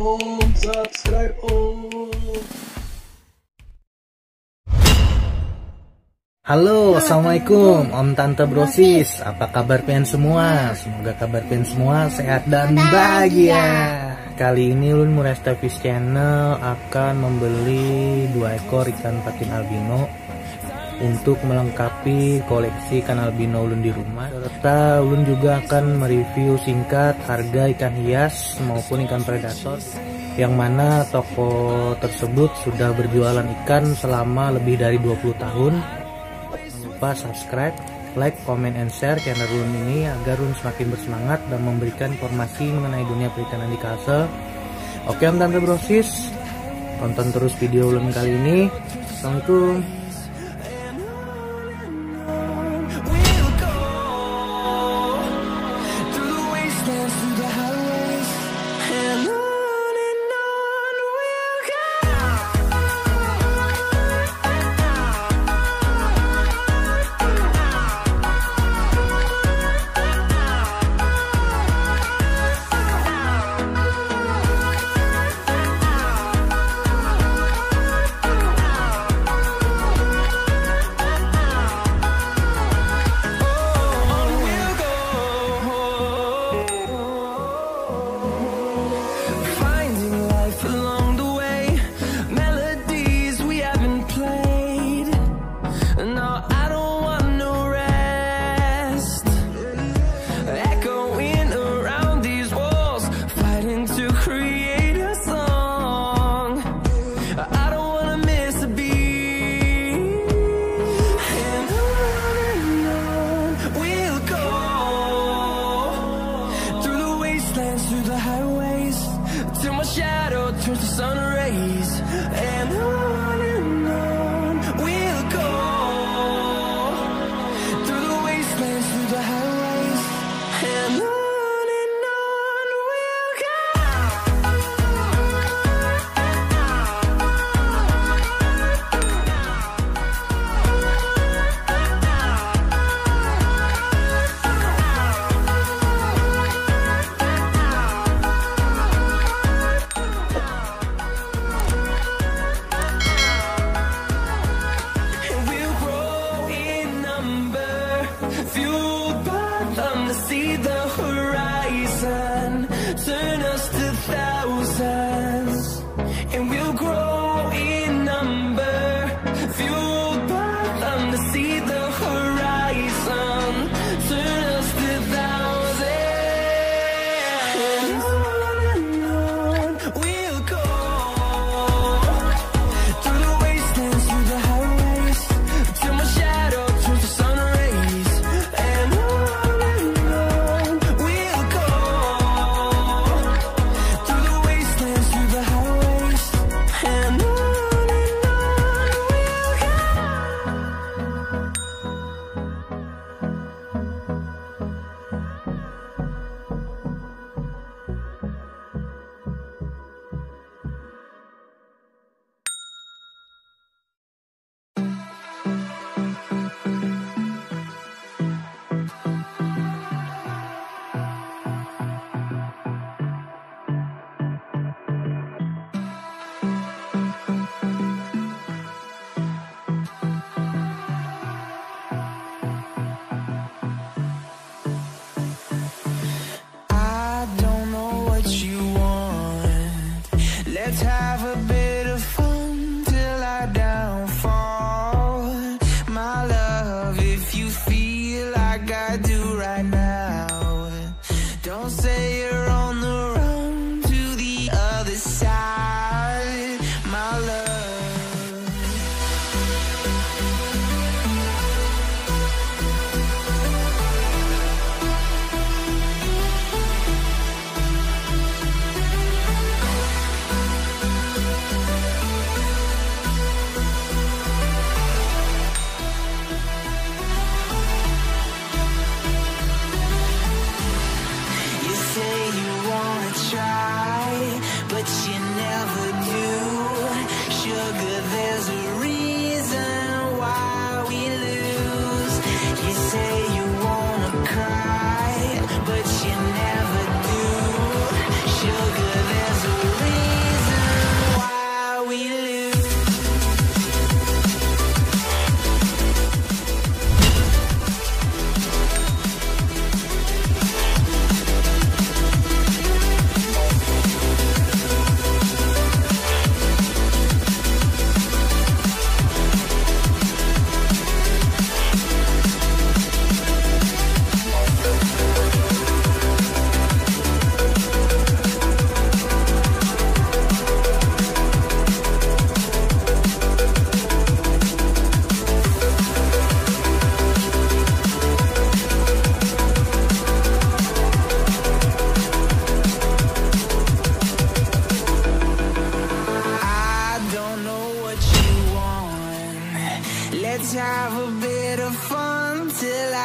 Subscribe Halo, assalamualaikum Om Tante Brosis. Apa kabar pian semua? Semoga kabar pian semua sehat dan bahagia. Kali ini Ulun MuRezTa Fish Channel akan membeli 2 ekor ikan patin albino untuk melengkapi koleksi ikan albino Ulun di rumah. Serta Ulun juga akan mereview singkat harga ikan hias maupun ikan predator, yang mana toko tersebut sudah berjualan ikan selama lebih dari 20 tahun. Jangan lupa subscribe, like, comment, and share channel Ulun ini agar Ulun semakin bersemangat dan memberikan informasi mengenai dunia perikanan di Kalsel. Oke Om Tante Brosis, tonton terus video Ulun kali ini. Assalamualaikum.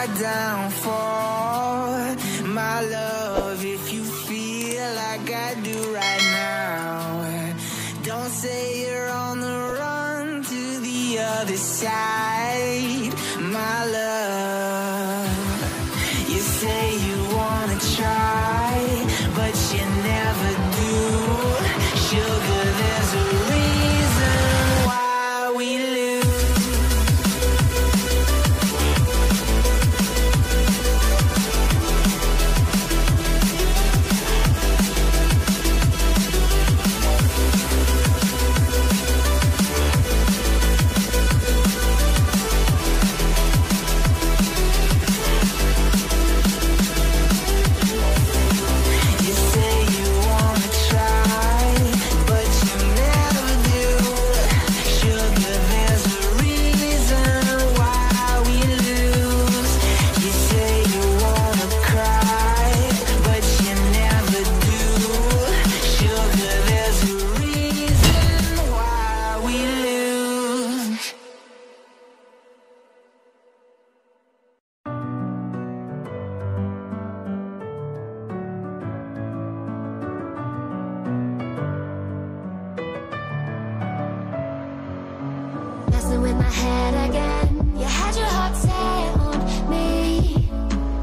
my downfall. My love, if you feel like I do right now, don't say you're on the run to the other side. My love, you say you wanna try, but you never do. Sugar, there's a reason why we lose. With my head again, you had your heart set on me,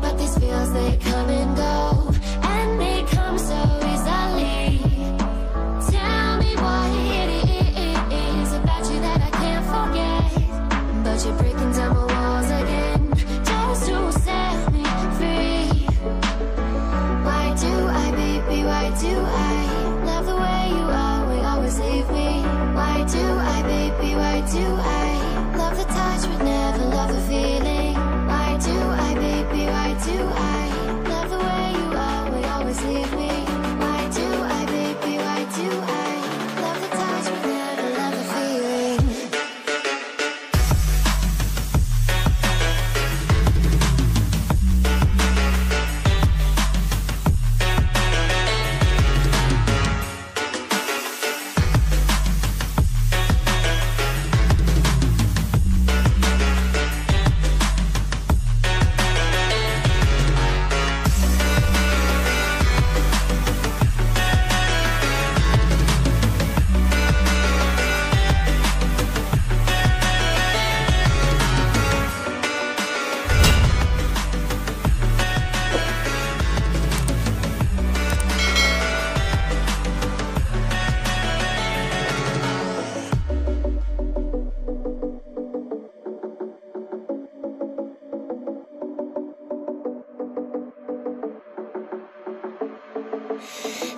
but these feels, they come and go, and they come so easily. Tell me what it is about you that I can't forget, but you're breaking down my walls again, just to set me free. Why do I, baby, why do I love the way you always leave me? Why do I, baby, why do I love the touch but never love the feeling? Why do I, baby, why do I love the way you always leave me? Why do I, baby, why do I love the touch but never love the feeling?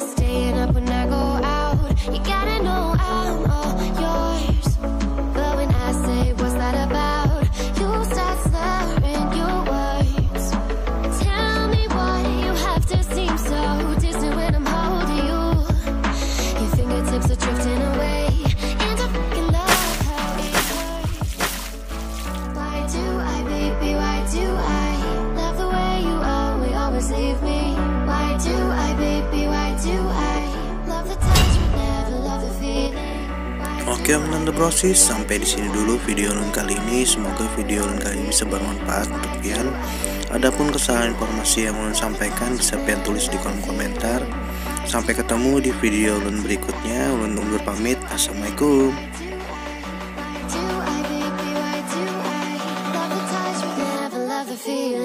Staying up when I go out, you gotta know I'm all yours. But when I say what's that about, you start slurring your words. Tell me why you have to seem so distant when I'm holding you. Your fingertips are drifting away into fucking love, how it hurts. Why do I, baby, why do I love the way you always leave me? Why do I, baby, why do I love the touch but never love the feeling? Oke, Tante Brosis, sampai di sini dulu video Ulun kali ini. Semoga video Ulun kali ini bisa bermanfaat untuk Pian. Adapun kesalahan informasi yang Ulun sampaikan bisa Pian tulis di kolom komentar. Sampai ketemu di video Ulun berikutnya. Ulun undur pamit. Assalamualaikum. Why do I, baby, why do I love the touch but never love the feeling?